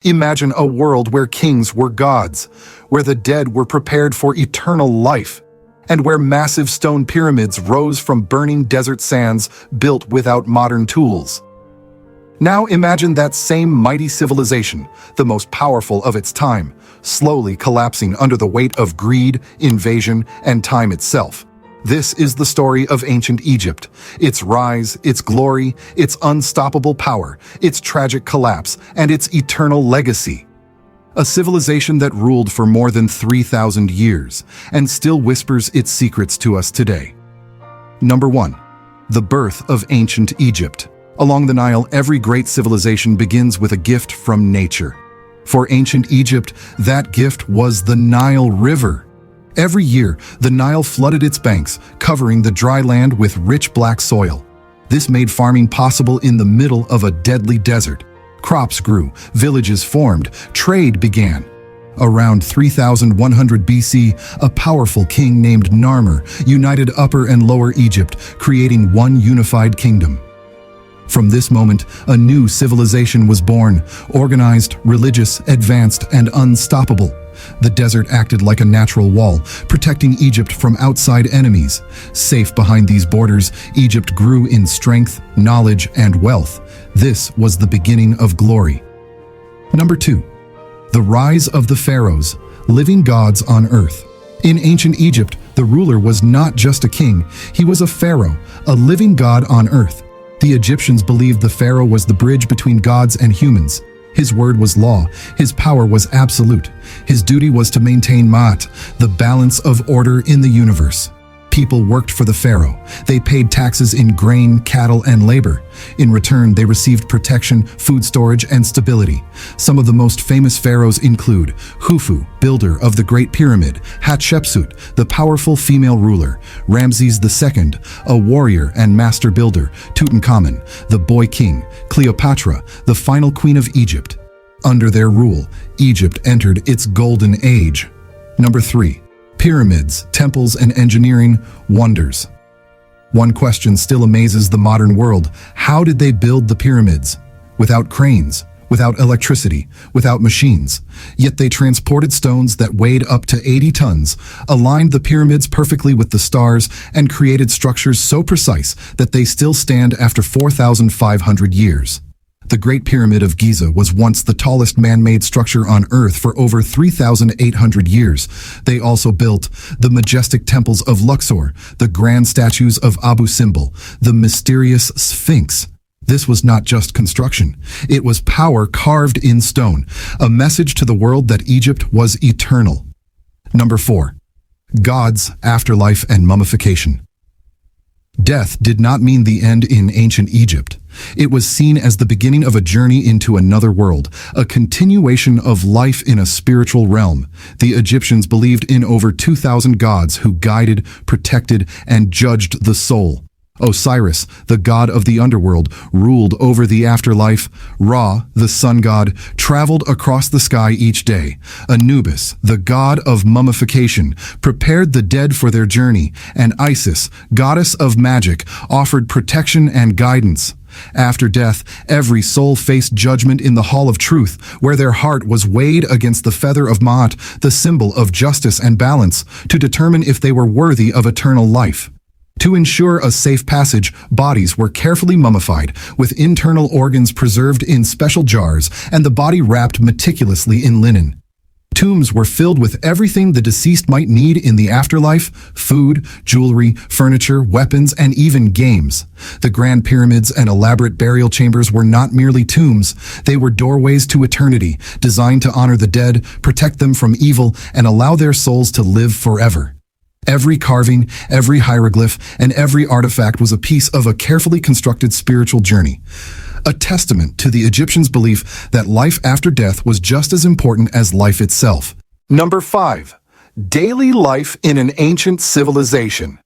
Imagine a world where kings were gods, where the dead were prepared for eternal life, and where massive stone pyramids rose from burning desert sands built without modern tools. Now imagine that same mighty civilization, the most powerful of its time, slowly collapsing under the weight of greed, invasion, and time itself. This is the story of ancient Egypt, its rise, its glory, its unstoppable power, its tragic collapse, and its eternal legacy. A civilization that ruled for more than 3,000 years and still whispers its secrets to us today. Number 1. The birth of ancient Egypt. Along the Nile, every great civilization begins with a gift from nature. For ancient Egypt, that gift was the Nile River. Every year, the Nile flooded its banks, covering the dry land with rich black soil. This made farming possible in the middle of a deadly desert. Crops grew, villages formed, trade began. Around 3100 BC, a powerful king named Narmer united Upper and Lower Egypt, creating one unified kingdom. From this moment, a new civilization was born, organized, religious, advanced, and unstoppable. The desert acted like a natural wall, protecting Egypt from outside enemies. Safe behind these borders, Egypt grew in strength, knowledge, and wealth. This was the beginning of glory. Number 2. The rise of the Pharaohs, living gods on earth. In ancient Egypt, the ruler was not just a king, he was a pharaoh, a living god on earth. The Egyptians believed the pharaoh was the bridge between gods and humans. His word was law, his power was absolute. His duty was to maintain Ma'at, the balance of order in the universe. People worked for the pharaoh. They paid taxes in grain, cattle, and labor. In return, they received protection, food storage, and stability. Some of the most famous pharaohs include Khufu, builder of the Great Pyramid; Hatshepsut, the powerful female ruler; Ramses II, a warrior and master builder; Tutankhamun, the boy king; Cleopatra, the final queen of Egypt. Under their rule, Egypt entered its golden age. Number 3. Pyramids, temples, and engineering wonders. One question still amazes the modern world. How did they build the pyramids? Without cranes, without electricity, without machines. Yet they transported stones that weighed up to 80 tons, aligned the pyramids perfectly with the stars, and created structures so precise that they still stand after 4,500 years. The Great Pyramid of Giza was once the tallest man-made structure on Earth for over 3,800 years. They also built the majestic temples of Luxor, the grand statues of Abu Simbel, the mysterious Sphinx. This was not just construction. It was power carved in stone, a message to the world that Egypt was eternal. Number 4. Gods, afterlife, and mummification. Death did not mean the end in ancient Egypt. It was seen as the beginning of a journey into another world, a continuation of life in a spiritual realm. The Egyptians believed in over 2,000 gods who guided, protected, and judged the soul. Osiris, the god of the underworld, ruled over the afterlife. Ra, the sun god, traveled across the sky each day. Anubis, the god of mummification, prepared the dead for their journey. And Isis, goddess of magic, offered protection and guidance. After death, every soul faced judgment in the Hall of Truth, where their heart was weighed against the feather of Ma'at, the symbol of justice and balance, to determine if they were worthy of eternal life. To ensure a safe passage, bodies were carefully mummified, with internal organs preserved in special jars and the body wrapped meticulously in linen. Tombs were filled with everything the deceased might need in the afterlife: food, jewelry, furniture, weapons, and even games. The grand pyramids and elaborate burial chambers were not merely tombs. They were doorways to eternity, designed to honor the dead, protect them from evil, and allow their souls to live forever. Every carving, every hieroglyph, and every artifact was a piece of a carefully constructed spiritual journey, a testament to the Egyptians' belief that life after death was just as important as life itself. Number 5. Daily life in an ancient civilization.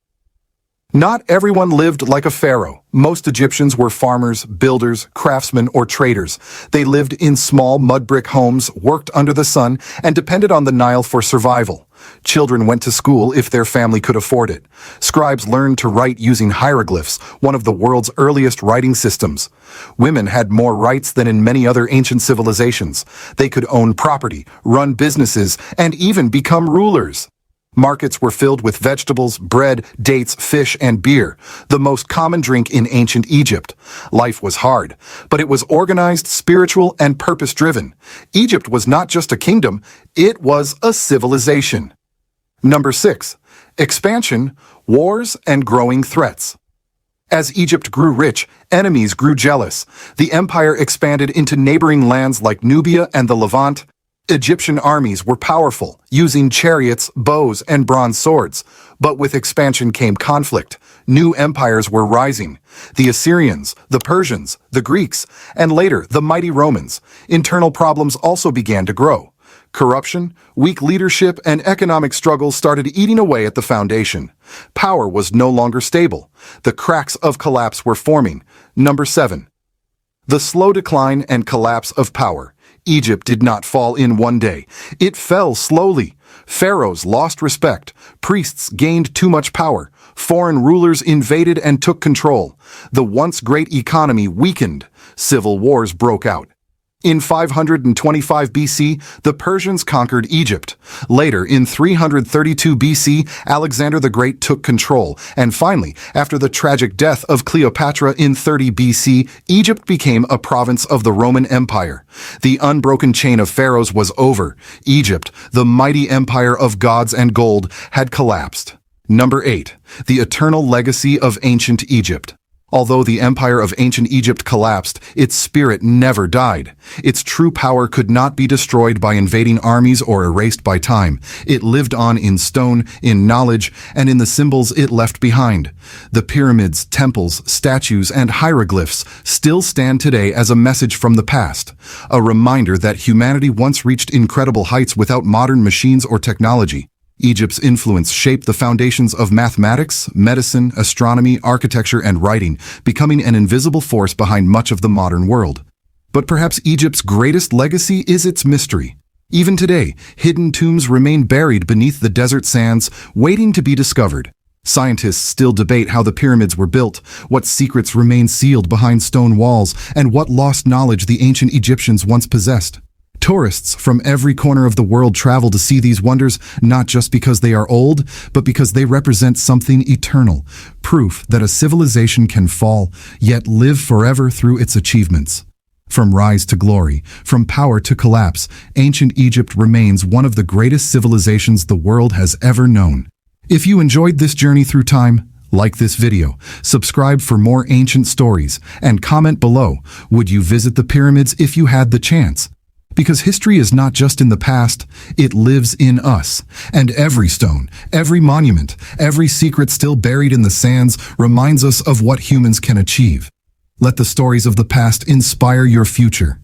Not everyone lived like a pharaoh. Most Egyptians were farmers, builders, craftsmen, or traders. They lived in small mud brick homes, worked under the sun, and depended on the Nile for survival. Children went to school if their family could afford it. Scribes learned to write using hieroglyphs, one of the world's earliest writing systems. Women had more rights than in many other ancient civilizations. They could own property, run businesses, and even become rulers. Markets were filled with vegetables, bread, dates, fish, and beer, the most common drink in ancient Egypt. Life was hard, but it was organized, spiritual, and purpose-driven. Egypt was not just a kingdom, it was a civilization. Number 6. Expansion, wars, and growing threats. As Egypt grew rich, enemies grew jealous. The empire expanded into neighboring lands like Nubia and the Levant. Egyptian armies were powerful, using chariots, bows, and bronze swords. But with expansion came conflict. New empires were rising. The Assyrians, the Persians, the Greeks, and later the mighty Romans. Internal problems also began to grow. Corruption, weak leadership, and economic struggles started eating away at the foundation. Power was no longer stable. The cracks of collapse were forming. Number 7. The slow decline and collapse of power. Egypt did not fall in one day. It fell slowly. Pharaohs lost respect. Priests gained too much power. Foreign rulers invaded and took control. The once great economy weakened. Civil wars broke out. In 525 BC, the Persians conquered Egypt. Later, in 332 BC, Alexander the Great took control. And finally, after the tragic death of Cleopatra in 30 BC, Egypt became a province of the Roman Empire. The unbroken chain of pharaohs was over. Egypt, the mighty empire of gods and gold, had collapsed. Number 8. The eternal legacy of ancient Egypt. Although the empire of ancient Egypt collapsed, its spirit never died. Its true power could not be destroyed by invading armies or erased by time. It lived on in stone, in knowledge, and in the symbols it left behind. The pyramids, temples, statues, and hieroglyphs still stand today as a message from the past, a reminder that humanity once reached incredible heights without modern machines or technology. Egypt's influence shaped the foundations of mathematics, medicine, astronomy, architecture, and writing, becoming an invisible force behind much of the modern world. But perhaps Egypt's greatest legacy is its mystery. Even today, hidden tombs remain buried beneath the desert sands, waiting to be discovered. Scientists still debate how the pyramids were built, what secrets remain sealed behind stone walls, and what lost knowledge the ancient Egyptians once possessed. Tourists from every corner of the world travel to see these wonders, not just because they are old, but because they represent something eternal, proof that a civilization can fall, yet live forever through its achievements. From rise to glory, from power to collapse, ancient Egypt remains one of the greatest civilizations the world has ever known. If you enjoyed this journey through time, like this video, subscribe for more ancient stories, and comment below, would you visit the pyramids if you had the chance? Because history is not just in the past, it lives in us. And every stone, every monument, every secret still buried in the sands reminds us of what humans can achieve. Let the stories of the past inspire your future.